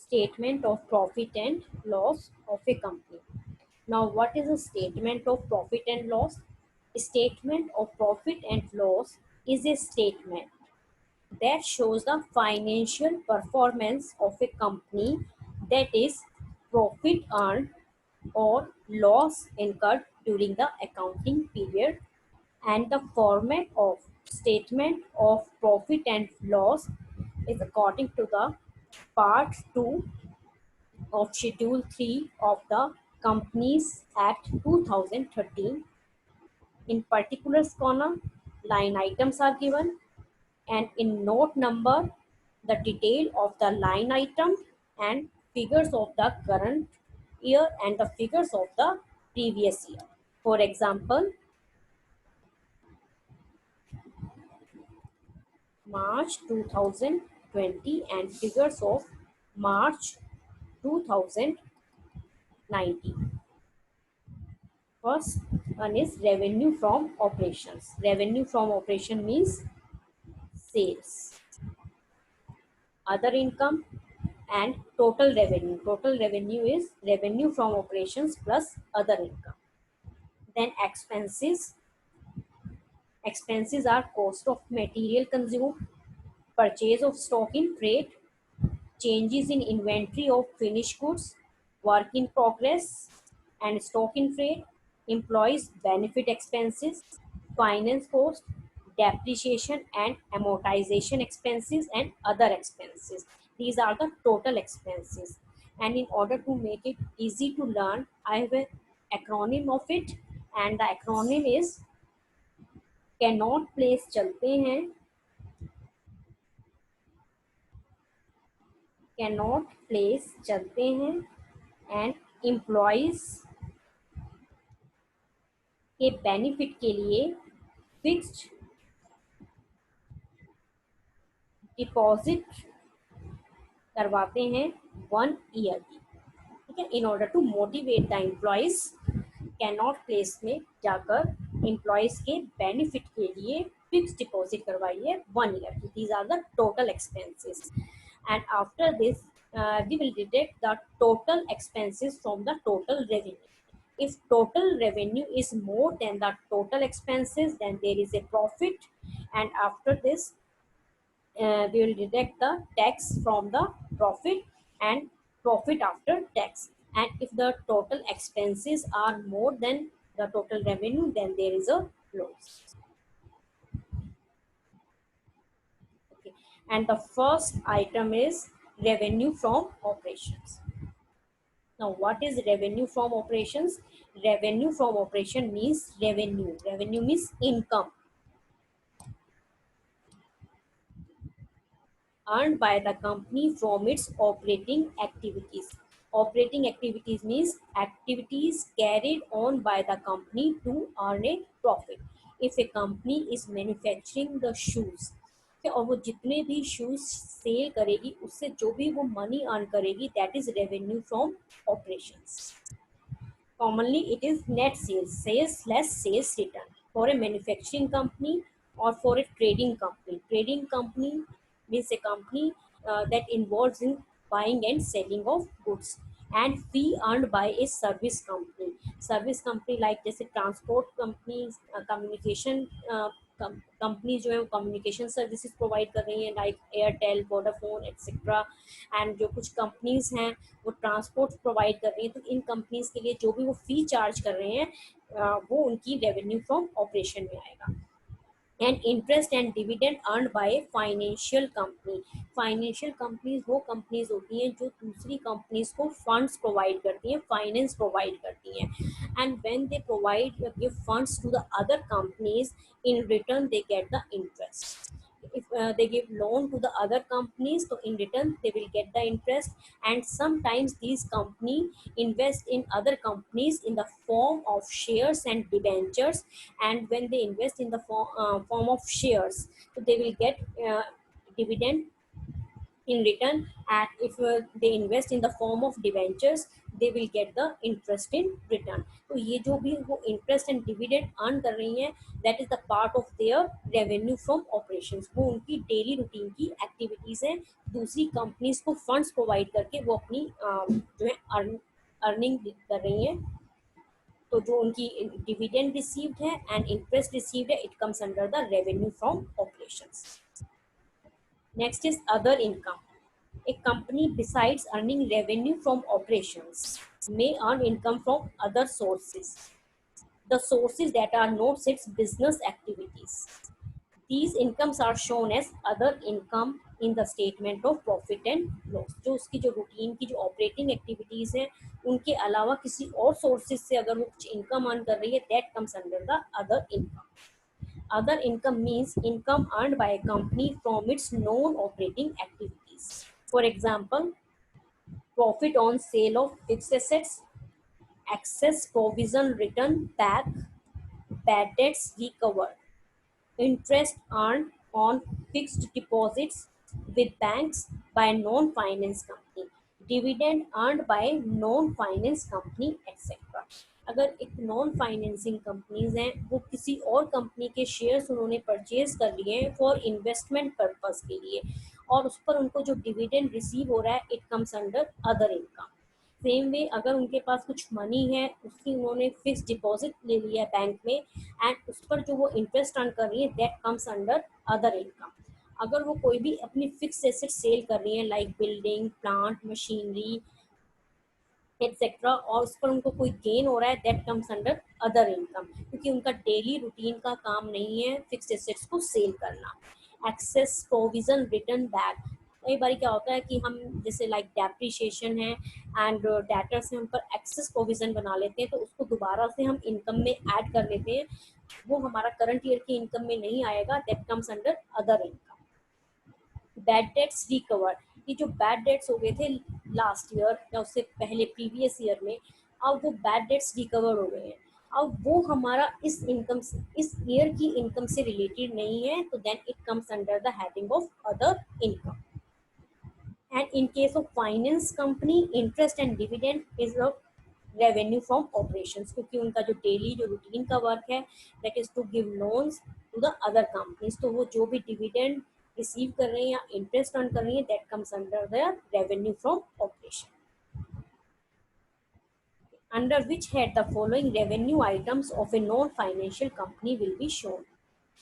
statement of profit and loss of a company. Now, what is a statement of profit and loss? A statement of profit and loss is a statement that shows the financial performance of a company, that is, profit earned or loss incurred during the accounting period, and the format of statement of profit and loss is according to the part 2 of schedule 3 of the Companies Act 2013. In particulars column, line items are given, and in note number, the detail of the line item and figures of the current year and the figures of the previous year. For example, March 2020 and figures of March 2019. First one is revenue from operations. Revenue from operation means sales, other income, and total revenue. Total revenue is revenue from operations plus other income. Then expenses. Expenses are cost of material consumed, purchase of stock in trade, changes in inventory of finished goods, work in progress and stock in trade, employees benefit expenses, finance cost, depreciation and amortization expenses, and other expenses. These are the total expenses. And in order to make it easy to learn, I have an acronym of it, and the acronym is cannot place चलते हैं, cannot place चलते हैं, and employees के benefit के लिए fixed deposit करवाते हैं 1 year की. ठीक है. In order to motivate the employees, can not place में जाकर एम्प्लॉयज के बेनिफिट के लिए फिक्स डिपॉजिट करवाइए 1 ईयर की. These are the total expenses. And after this we will deduct the total expenses from the total revenue. If total revenue is more than the total expenses, then there is a profit, and after this we will deduct the tax from the profit and profit after tax. And if the total expenses are more than the total revenue, then there is a loss. Okay. And the first item is revenue from operations. Now, what is revenue from operations? Revenue from operation means revenue. Revenue means income earned by the company from its operating activities. Operating activities means activities carried on by the company to earn a profit. If a company is manufacturing the shoes, और वो जितने भी shoes cell करेगी उससे जो भी वो money earn करेगी, that is revenue from operations. Commonly, it is net sales, sales less sales return. For a manufacturing company or for a trading company. Trading company means a company that involves in buying and selling of goods. And fee earned by a service company. Service company like जैसे transport companies, communication company जो है वो communication services provide कर रही हैं, like Airtel, Vodafone etcetera. And जो कुछ companies हैं वो ट्रांसपोर्ट प्रोवाइड कर रही हैं, तो इन कंपनीज के लिए जो भी वो फी चार्ज कर रहे हैं वो उनकी रेवेन्यू फ्रॉम ऑपरेशन में आएगा. And interest and dividend earn by financial company. Financial companies वो कंपनीज होती हैं जो दूसरी कंपनीज को फंड्स प्रोवाइड करती हैं, फाइनेंस प्रोवाइड करती हैं. And when they provide give funds to the other companies, in return they get the interest. If they give loan to the other companies, so in return they will get the interest. And sometimes these companies invest in other companies in the form of shares and debentures. And when they invest in the form of shares, so they will get dividend in return, and if they invest in the form of debentures, they will get the interest in return. तो ये जो भी वो interest and dividend earn कर रही हैं, that is the part of their revenue from operations. वो उनकी daily routine की activities हैं, दूसरी companies को funds provide करके वो अपनी जो है अर्निंग कर रही हैं. तो जो उनकी डिविडेंड रिसीव्ड है एंड इंटरेस्ट रिसीव्ड है, it comes under the revenue from operations. Next is other income. A company, besides earning revenue from operations, may earn income from other sources, the sources that are not its business activities. These incomes are shown as other income in the statement of profit and loss. जो उसकी जो routine की जो operating activities हैं, उनके अलावा किसी और सोर्सेज से अगर वो कुछ इनकम अर्न कर रही है, that comes under the other income. Other income means income earned by a company from its non-operating activities. For example, profit on sale of fixed assets, excess provision written back, bad debts recovered, interest earned on fixed deposits with banks by non-finance company, dividend earned by non-finance company, etc. अगर एक non financing companies हैं, वो किसी और company के shares उन्होंने purchase कर लिए हैं फॉर इन्वेस्टमेंट पर्पस के लिए, और उस पर उनको जो डिविडेंड रिसीव हो रहा है, it comes under other income. Same way अगर उनके पास कुछ मनी है, उसकी उन्होंने फिक्स डिपॉजिट ले लिया है बैंक में, एंड उस पर जो वो इंटरेस्ट अर्न कर रही है, that comes under other income. अगर वो कोई भी अपनी फिक्स एसेट सेल कर रही है, like building, plant, machinery, etcetera, और उस पर उनको कोई गेन हो रहा है, that comes under other income, क्योंकि उनका डेली रूटीन का काम नहीं है फिक्स एसेट्स को सेल करना. Excess provision return back. कई बार क्या होता है कि हम जैसे लाइक डेप्रिशिएशन है एंड डेटर्स में उन पर एक्सेस प्रोविजन बना लेते हैं, तो उसको दोबारा से हम इनकम में ऐड कर लेते हैं, वो हमारा करंट ईयर की इनकम में नहीं आएगा, that comes under other income. Bad debts recover. ये जो बैड डेट्स हो गए थे लास्ट ईयर या उससे पहले प्रीवियस ईयर में, अब वो बैड डेट्स रिकवर हो गए हैं. अब वो हमारा इस इनकम इस ईयर की इनकम से रिलेटेड नहीं है, तो then it comes under the heading of other income. And in case of finance company, interest and dividend is a revenue from operations, क्योंकि उनका जो डेली जो रूटीन का वर्क है, that is to give loans to the other companies, तो वो जो भी डिविडेंड रिसीव कर रहे हैं या इंटरेस्ट अर्न कर रही है, that comes under the revenue from operation. Under which head the following revenue items of a non-financial company will be shown.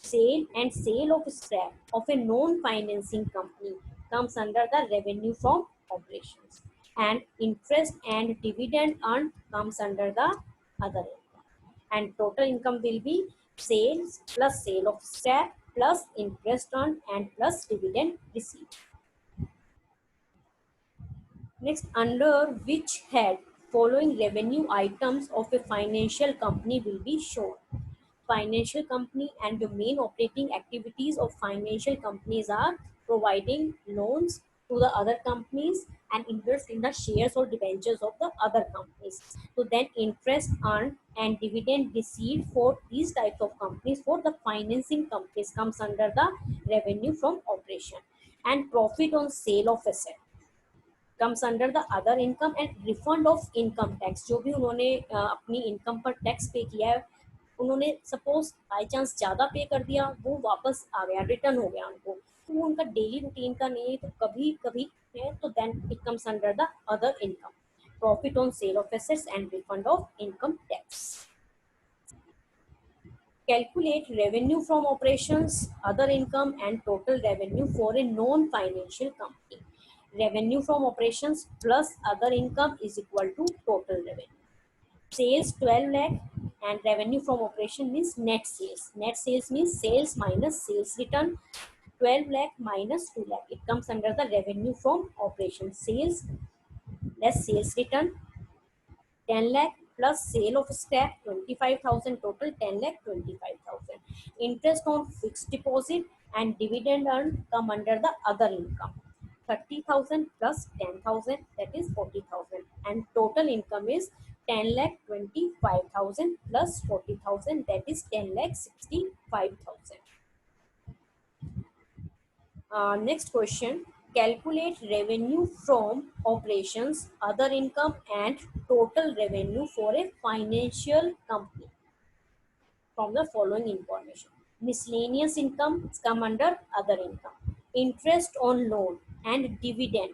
Sale and sale of scrap of a non-financing company comes under the revenue from operations, and interest and dividend earned comes under the other income. And total income will be sales plus sale of scrap plus interest earned and plus dividend received. Next, under which head following revenue items of a financial company will be shown. Financial company, and the main operating activities of financial companies are providing loans to the other companies and invest in the shares or debentures of the other companies. So then interest earned and dividend received for these types of companies, for the financing companies, comes under the revenue from operation. And profit on sale of asset comes under the other income. And refund of income tax, जो भी उन्होंने अपनी income पर tax पे किया है, उन्होंने suppose by chance ज़्यादा पे कर दिया, वो वापस आ गया, रिटर्न हो गया उनको, तो वो उनका डेली रूटीन का नहीं है, तो कभी कभी है, तो then it comes under the other income. Profit on sale of assets and refund of income tax. Calculate revenue from operations, other income, and total revenue for a non-financial company. Revenue from operations plus other income is equal to total revenue. Sales 12 lakh and revenue from operation means net sales. Net sales means sales minus sales return. 12 lakh minus 2 lakh. It comes under the revenue from operation. Sales less sales return 10 lakh plus sale of scrap 25,000, total 10 lakh 25,000. Interest on fixed deposit and dividend earned come under the other income. 30,000 plus 10,000, that is 40,000, and total income is 10 lakh 25,000 plus 40,000, that is 10 lakh 65,000. Next question. calculate revenue from operations, other income and total revenue for a financial company from the following information. Miscellaneous income come under other income. Interest on loan and dividend,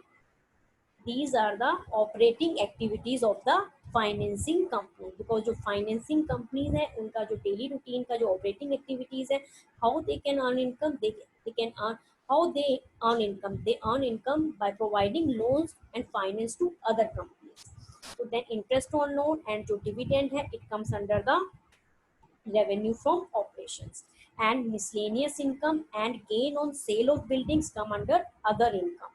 these are the operating activities of the financing company. Because जो financing companies है उनका जो daily routine का जो operating activities है, how they can earn income, they can earn, how they earn income, they earn income by providing loans and finance to other companies. So then interest on loan and जो dividend है, it comes under the revenue from operations. And miscellaneous income and gain on sale of buildings come under other income.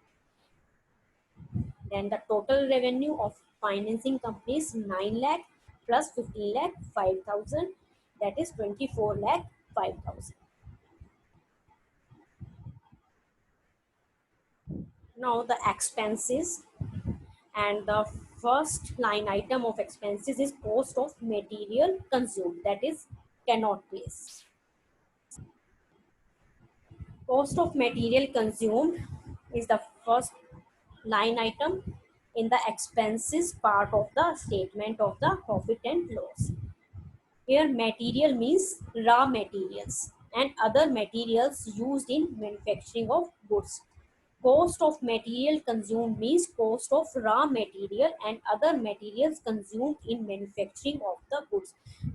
Then the total revenue of financing companies 9 lakh plus 15 lakh 5,000, that is 24 lakh 5,000. Now the expenses, and the first line item of expenses is cost of material consumed, that is cannot place. Cost of material consumed is the first line item in the expenses part of the statement of the profit and loss. Here material means raw materials and other materials used in manufacturing of goods. Cost of material consumed means cost of raw material and other materials consumed in manufacturing of the goods.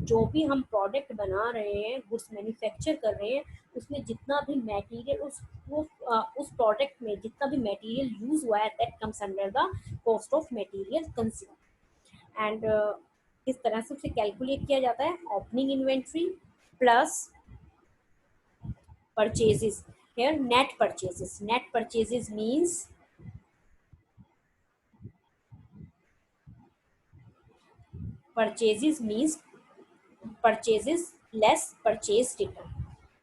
जो भी हम product बना रहे हैं, goods manufacture कर रहे हैं, उसमें जितना भी मटेरियल उस प्रोडक्ट में जितना भी मटेरियल यूज हुआ है, that comes under the cost of material consume. And इस तरह से उसे कैलकुलेट किया जाता है. Opening inventory plus purchases. Here net purchases. Net purchases means purchases less purchase return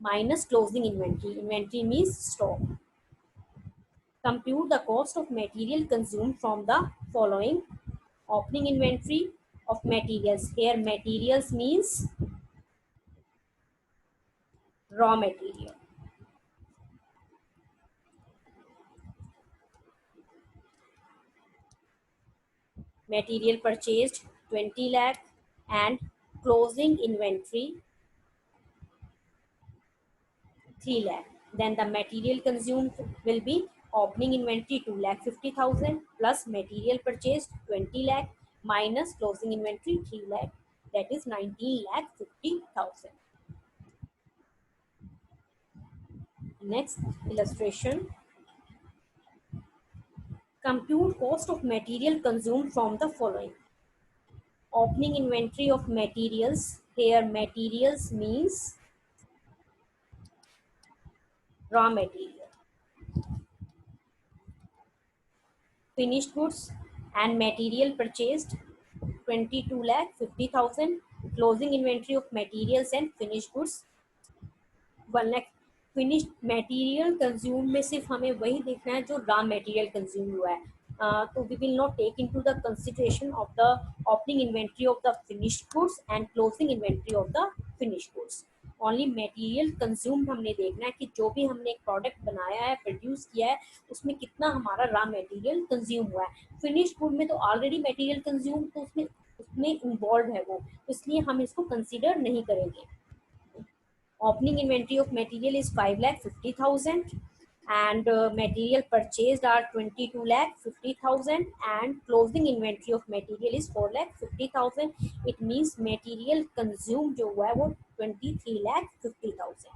minus closing inventory. Inventory means stock. Compute the cost of material consumed from the following. Opening inventory of materials. Here materials means raw material. Material purchased 20 lakh and closing inventory 3 lakh. Then the material consumed will be opening inventory 2 lakh 50,000 plus material purchased 20 lakh minus closing inventory 3 lakh, that is 19 lakh 50,000. Next illustration. Compute cost of material consumed from the following. Opening inventory of materials. Here materials means raw material. Finished goods and material purchased 22 lakh 50,000. Closing inventory of materials and finished goods 1 lakh. Finished material consume में सिर्फ हमें वही देखना है जो raw material consume हुआ है. तो we will not take into the consideration of the opening inventory of the finished goods and closing inventory of the finished goods. Only material consumed हमने देखना है कि जो भी हमने एक प्रोडक्ट बनाया है, प्रोड्यूस किया है, उसमें कितना हमारा रॉ मटेरियल कंज्यूम हुआ है. फिनिश्ड गुड में तो ऑलरेडी मटेरियल कंज्यूम, तो उसमें इन्वॉल्व है वो, इसलिए हम इसको कंसिडर नहीं करेंगे. Opening inventory of material is 5 lakh 50,000 and material purchased are 22 lakh 50,000 and closing inventory of material is 4 lakh 50,000. It means material consumed जो हुआ है वो 23 lakh 50,000.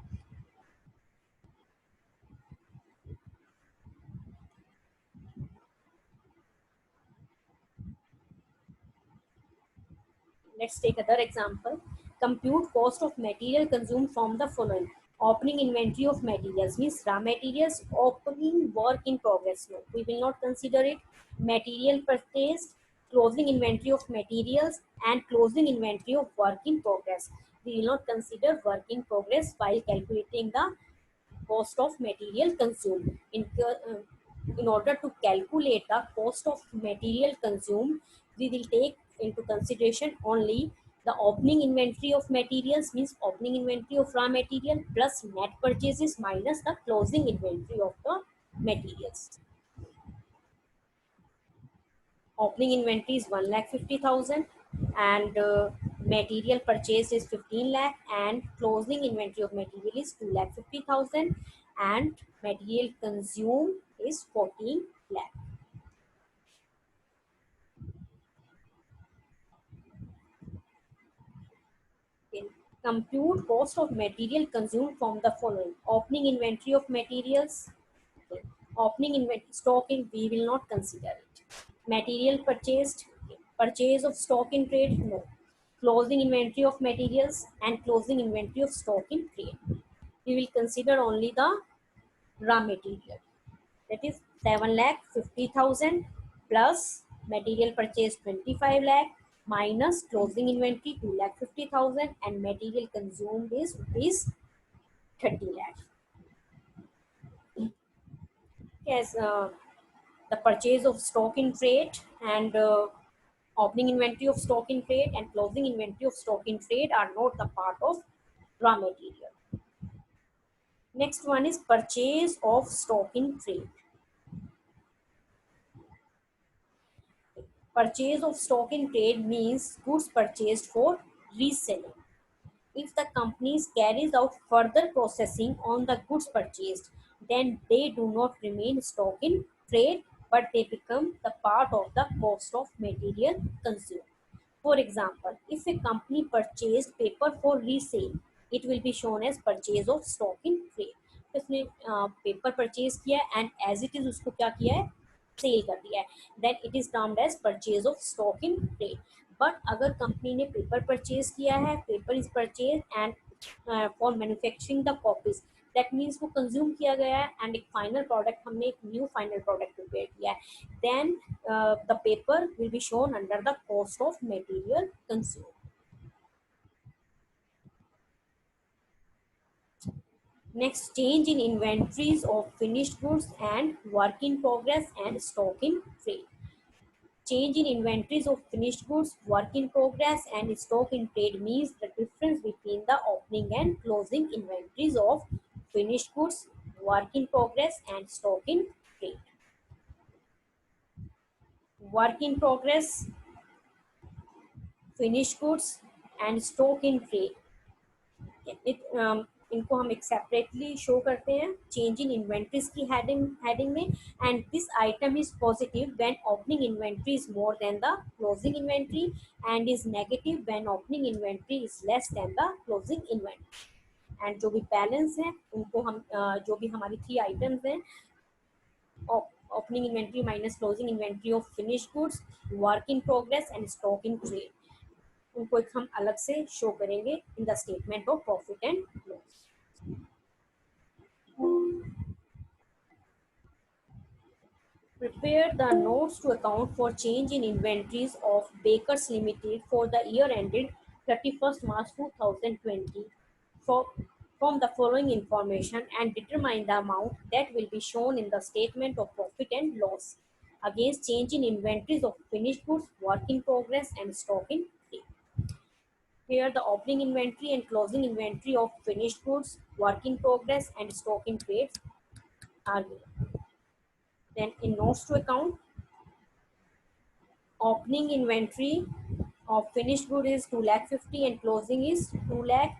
Let's take other example. Compute cost of material consumed from the following. Opening inventory of materials means raw materials. Opening work in progress, no, we will not consider it. Material purchased, closing inventory of materials and closing inventory of work in progress. We will not consider work in progress while calculating the cost of material consumed. In order to calculate the cost of material consumed, we will take into consideration only the opening inventory of materials, means opening inventory of raw material plus net purchases minus the closing inventory of the materials. Opening inventory is 1,50,000 and material purchased is 15 lakh and closing inventory of material is 2,50,000 and material consumed is 14 lakh. Okay. Compute cost of material consumed from the following: opening inventory of materials. Okay. Opening inventory stocking, we will not consider it. Material purchased, okay. Purchase of stock in trade, no. Closing inventory of materials and closing inventory of stock in trade. We will consider only the raw material. That is 7,50,000 plus material purchase 25 lakh minus closing inventory 2,50,000 and material consumed is rupees 30 lakh. Yes, the purchase of stock in trade and opening inventory of stock in trade and closing inventory of stock in trade are not the part of raw material. Next one is purchase of stock in trade. Purchase of stock in trade means goods purchased for reselling. If the company carries out further processing on the goods purchased, then they do not remain stock in trade, but they become the part of the cost of material consumed. For example, if a company purchased paper for resale, it will be shown as purchase of stock in trade. तो उसने paper purchase किया and as it is उसको क्या किया है, sell कर दिया है, then it is termed as purchase of stock in trade. But अगर कंपनी ने पेपर परचेज किया है, paper is purchase and for manufacturing the copies, that means वो कंज्यूम किया गया है एंड एक फाइनल प्रोडक्ट, हमने एक न्यू फाइनल प्रोडक्ट प्रिपेयर किया है, then the paper will be shown under the cost of material consumed. Next, change in inventories of finished goods and work in progress and stock in trade. Change in inventories of finished goods, work in progress and stock in trade means the difference between the opening and closing inventories of finished goods, work in progress and stock in trade. Work in progress, finished goods and stock in trade. इनको हम एक separately show करते हैं change in inventories की heading में, and this item is positive when opening inventory is more than the closing inventory and is negative when opening inventory is less than the closing inventory. And जो भी balance है उनको हम जो भी हमारी 3 आइटम्स हैं, opening inventory minus closing inventory of finish goods, work in progress and stock in trade, उनको एक हम अलग से शो करेंगे in the statement of profit and loss. Prepare the notes to account for change in inventories of Bakers Limited for the year ended 31st March 2020 for, from the following information and determine the amount that will be shown in the statement of profit and loss against change in inventories of finished goods, work in progress and stock in trade. Here the opening inventory and closing inventory of finished goods, work in progress and stock in trade are given. Then in notes to account, opening inventory of finished good is 2,50,000 and closing is 2 lakh,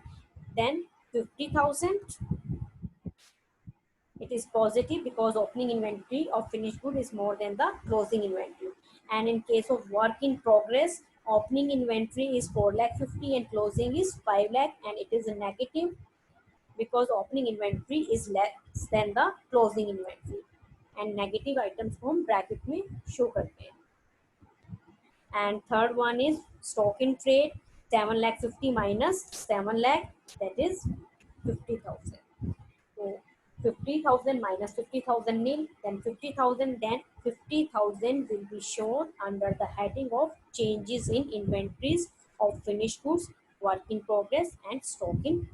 then 50,000. It is positive because opening inventory of finished good is more than the closing inventory. And in case of work in progress, opening inventory is 4,50,000 and closing is 5 lakh, and it is a negative because opening inventory is less than the closing inventory. And negative items को हम bracket में show करते हैं. And third one is stock in trade, 7 lakh 50 minus 7 lakh, that is 50,000. So 50,000 minus 50,000 nil, then 50,000, then 50,000 will be shown under the heading of changes in inventories of finished goods, work in progress and stock in